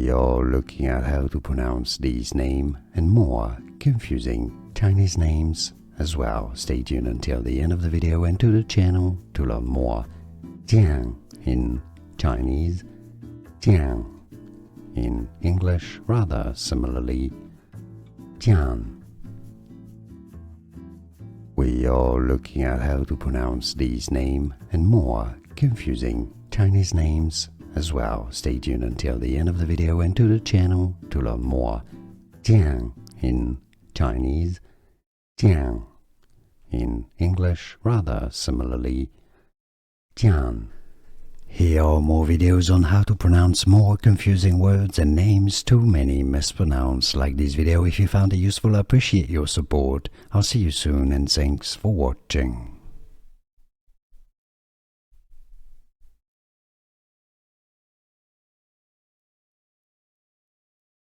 We are looking at how to pronounce these names and more confusing Chinese names as well. Stay tuned until the end of the video and to the channel to learn more. Jian in Chinese, Jian in English, rather similarly, Jian. We are looking at how to pronounce these names and more confusing Chinese names as well. Stay tuned until the end of the video and to the channel to learn more. Jian in Chinese, Jian in English, rather similarly, Jian. Here are more videos on how to pronounce more confusing words and names too many mispronounced. Like this video if you found it useful. I appreciate your support. I'll see you soon and thanks for watching.